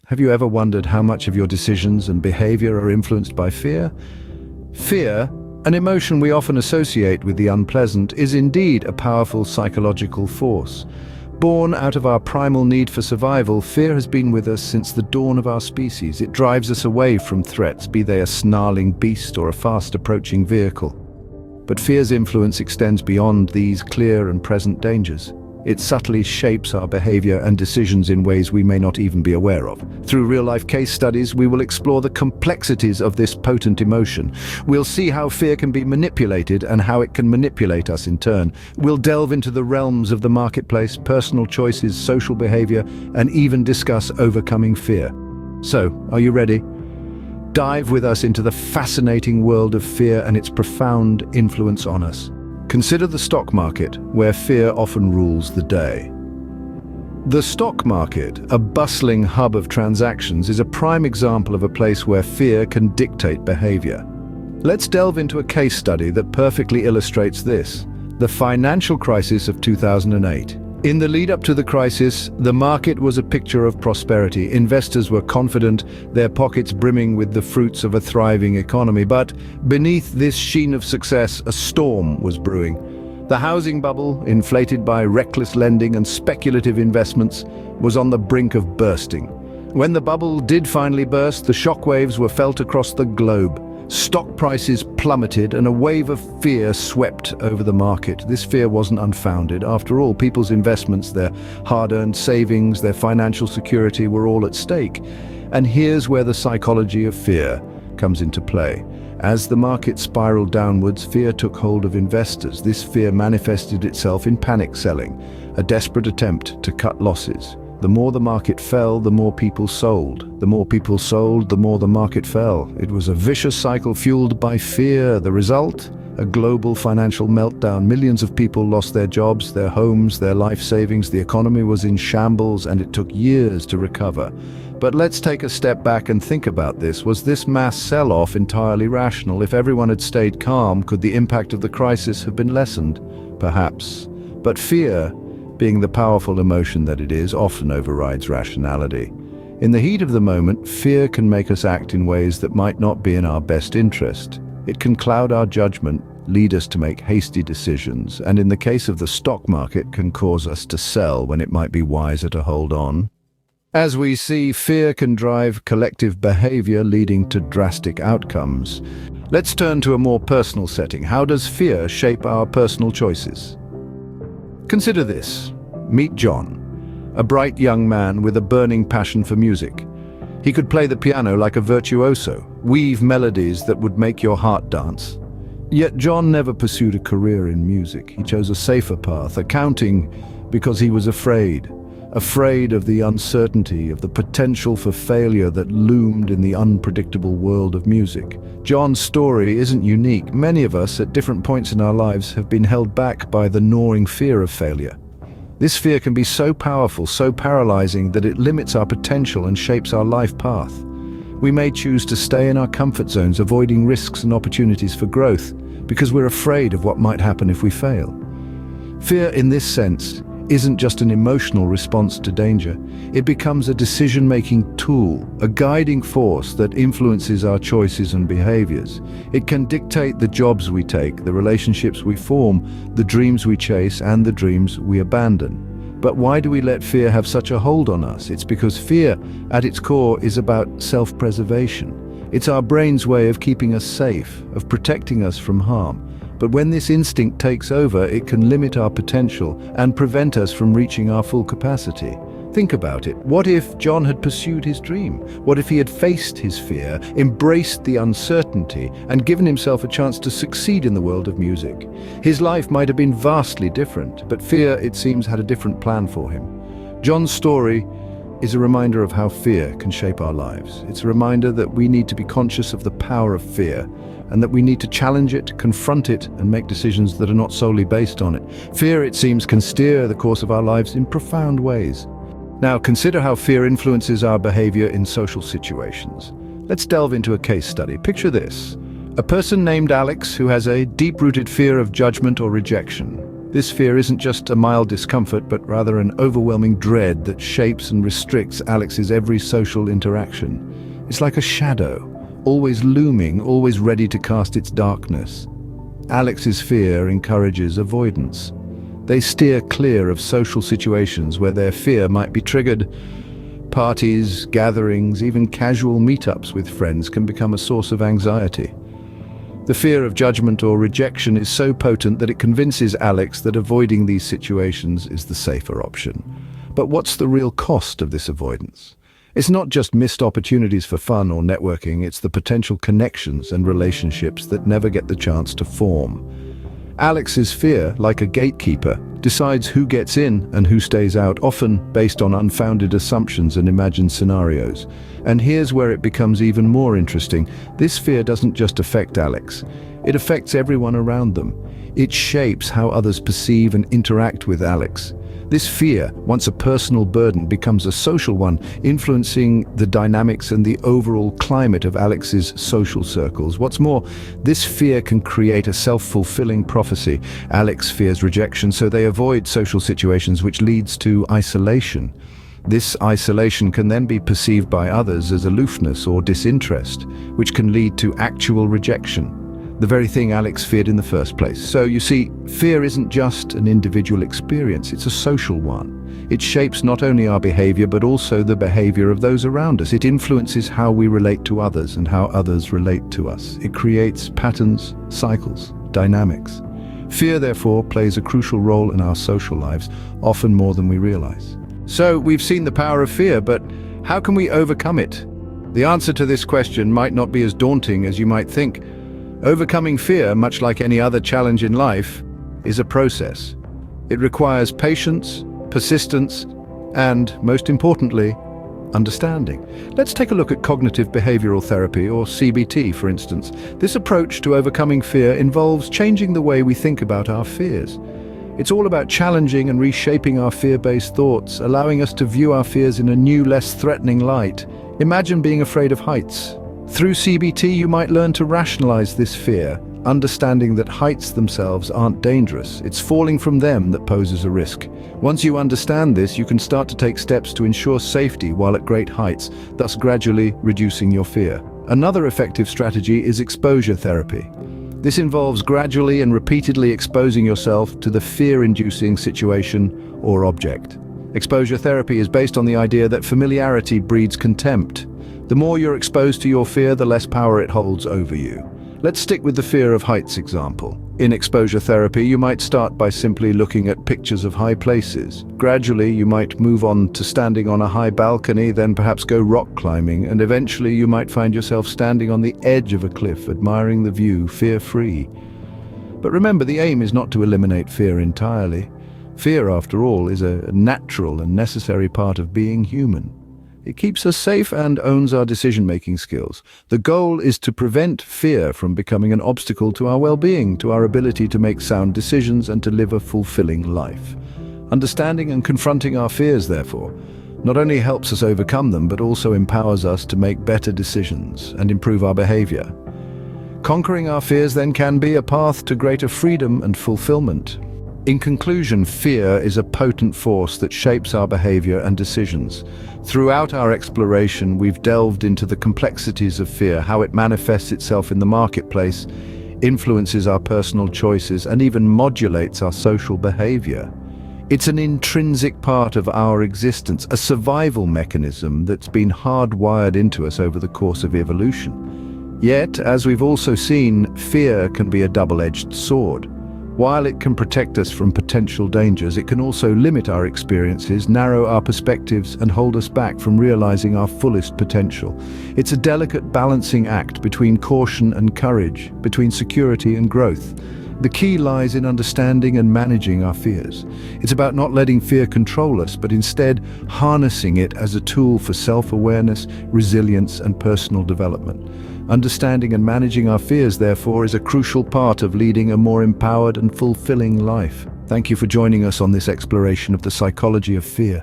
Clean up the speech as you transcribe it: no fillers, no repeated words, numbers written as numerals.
Have you ever wondered how much of your decisions and behavior are influenced by fear? Fear, an emotion we often associate with the unpleasant, is indeed a powerful psychological force. Born out of our primal need for survival, fear has been with us since the dawn of our species. It drives us away from threats, be they a snarling beast or a fast-approaching vehicle. But fear's influence extends beyond these clear and present dangers. It subtly shapes our behavior and decisions in ways we may not even be aware of. Through real-life case studies, we will explore the complexities of this potent emotion. We'll see how fear can be manipulated and how it can manipulate us in turn. We'll delve into the realms of the marketplace, personal choices, social behavior, and even discuss overcoming fear. So, are you ready? Dive with us into the fascinating world of fear and its profound influence on us. Consider the stock market, where fear often rules the day. The stock market, a bustling hub of transactions, is a prime example of a place where fear can dictate behavior. Let's delve into a case study that perfectly illustrates this: the financial crisis of 2008. In the lead-up to the crisis, the market was a picture of prosperity. Investors were confident, their pockets brimming with the fruits of a thriving economy. But beneath this sheen of success, a storm was brewing. The housing bubble, inflated by reckless lending and speculative investments, was on the brink of bursting. When the bubble did finally burst, the shockwaves were felt across the globe. Stock prices plummeted and a wave of fear swept over the market. This fear wasn't unfounded. After all, people's investments, their hard-earned savings, their financial security were all at stake. And here's where the psychology of fear comes into play. As the market spiraled downwards, fear took hold of investors. This fear manifested itself in panic selling, a desperate attempt to cut losses. The more the market fell, the more people sold. The more people sold, the more the market fell. It was a vicious cycle fueled by fear. The result? A global financial meltdown. Millions of people lost their jobs, their homes, their life savings. The economy was in shambles, and it took years to recover. But let's take a step back and think about this. Was this mass sell-off entirely rational? If everyone had stayed calm, could the impact of the crisis have been lessened? Perhaps. But fear, being the powerful emotion that it is, often overrides rationality. In the heat of the moment, fear can make us act in ways that might not be in our best interest. It can cloud our judgment, lead us to make hasty decisions, and in the case of the stock market, can cause us to sell when it might be wiser to hold on. As we see, fear can drive collective behavior, leading to drastic outcomes. Let's turn to a more personal setting. How does fear shape our personal choices? Consider this. Meet John, a bright young man with a burning passion for music. He could play the piano like a virtuoso, weave melodies that would make your heart dance. Yet John never pursued a career in music. He chose a safer path, accounting, because he was afraid of the uncertainty, of the potential for failure that loomed in the unpredictable world of music. John's story isn't unique. Many of us, at different points in our lives, have been held back by the gnawing fear of failure. This fear can be so powerful, so paralyzing, that it limits our potential and shapes our life path. We may choose to stay in our comfort zones, avoiding risks and opportunities for growth, because we're afraid of what might happen if we fail. Fear, in this sense, isn't just an emotional response to danger. It becomes a decision-making tool, a guiding force that influences our choices and behaviors. It can dictate the jobs we take, the relationships we form, the dreams we chase, and the dreams we abandon. But why do we let fear have such a hold on us? It's because fear, at its core, is about self-preservation. It's our brain's way of keeping us safe, of protecting us from harm. But when this instinct takes over, it can limit our potential and prevent us from reaching our full capacity. Think about it. What if John had pursued his dream? What if he had faced his fear, embraced the uncertainty, and given himself a chance to succeed in the world of music? His life might have been vastly different, but fear, it seems, had a different plan for him. John's story is a reminder of how fear can shape our lives. It's a reminder that we need to be conscious of the power of fear, and that we need to challenge it, confront it, and make decisions that are not solely based on it. Fear, it seems, can steer the course of our lives in profound ways. Now, consider how fear influences our behavior in social situations. Let's delve into a case study. Picture this: a person named Alex who has a deep-rooted fear of judgment or rejection. This fear isn't just a mild discomfort, but rather an overwhelming dread that shapes and restricts Alex's every social interaction. It's like a shadow, always looming, always ready to cast its darkness. Alex's fear encourages avoidance. They steer clear of social situations where their fear might be triggered. Parties, gatherings, even casual meetups with friends can become a source of anxiety. The fear of judgment or rejection is so potent that it convinces Alex that avoiding these situations is the safer option. But what's the real cost of this avoidance? It's not just missed opportunities for fun or networking, it's the potential connections and relationships that never get the chance to form. Alex's fear, like a gatekeeper, decides who gets in and who stays out, often based on unfounded assumptions and imagined scenarios. And here's where it becomes even more interesting. This fear doesn't just affect Alex, it affects everyone around them. It shapes how others perceive and interact with Alex. This fear, once a personal burden, becomes a social one, influencing the dynamics and the overall climate of Alex's social circles. What's more, this fear can create a self-fulfilling prophecy. Alex fears rejection, so they avoid social situations, which leads to isolation. This isolation can then be perceived by others as aloofness or disinterest, which can lead to actual rejection, the very thing Alex feared in the first place. So you see, fear isn't just an individual experience, it's a social one. It shapes not only our behavior, but also the behavior of those around us. It influences how we relate to others and how others relate to us. It creates patterns, cycles, dynamics. Fear, therefore, plays a crucial role in our social lives, often more than we realize. So we've seen the power of fear, but how can we overcome it? The answer to this question might not be as daunting as you might think. Overcoming fear, much like any other challenge in life, is a process. It requires patience, persistence, and, most importantly, understanding. Let's take a look at cognitive behavioral therapy, or CBT, for instance. This approach to overcoming fear involves changing the way we think about our fears. It's all about challenging and reshaping our fear-based thoughts, allowing us to view our fears in a new, less threatening light. Imagine being afraid of heights. Through CBT, you might learn to rationalize this fear, understanding that heights themselves aren't dangerous. It's falling from them that poses a risk. Once you understand this, you can start to take steps to ensure safety while at great heights, thus gradually reducing your fear. Another effective strategy is exposure therapy. This involves gradually and repeatedly exposing yourself to the fear-inducing situation or object. Exposure therapy is based on the idea that familiarity breeds contempt. The more you're exposed to your fear, the less power it holds over you. Let's stick with the fear of heights example. In exposure therapy, you might start by simply looking at pictures of high places. Gradually, you might move on to standing on a high balcony, then perhaps go rock climbing, and eventually you might find yourself standing on the edge of a cliff, admiring the view, fear-free. But remember, the aim is not to eliminate fear entirely. Fear, after all, is a natural and necessary part of being human. It keeps us safe and owns our decision-making skills. The goal is to prevent fear from becoming an obstacle to our well-being, to our ability to make sound decisions and to live a fulfilling life. Understanding and confronting our fears, therefore, not only helps us overcome them, but also empowers us to make better decisions and improve our behavior. Conquering our fears then can be a path to greater freedom and fulfillment. In conclusion, fear is a potent force that shapes our behavior and decisions. Throughout our exploration, we've delved into the complexities of fear, how it manifests itself in the marketplace, influences our personal choices, and even modulates our social behavior. It's an intrinsic part of our existence, a survival mechanism that's been hardwired into us over the course of evolution. Yet, as we've also seen, fear can be a double-edged sword. While it can protect us from potential dangers, it can also limit our experiences, narrow our perspectives, and hold us back from realizing our fullest potential. It's a delicate balancing act between caution and courage, between security and growth. The key lies in understanding and managing our fears. It's about not letting fear control us, but instead harnessing it as a tool for self-awareness, resilience, and personal development. Understanding and managing our fears, therefore, is a crucial part of leading a more empowered and fulfilling life. Thank you for joining us on this exploration of the psychology of fear.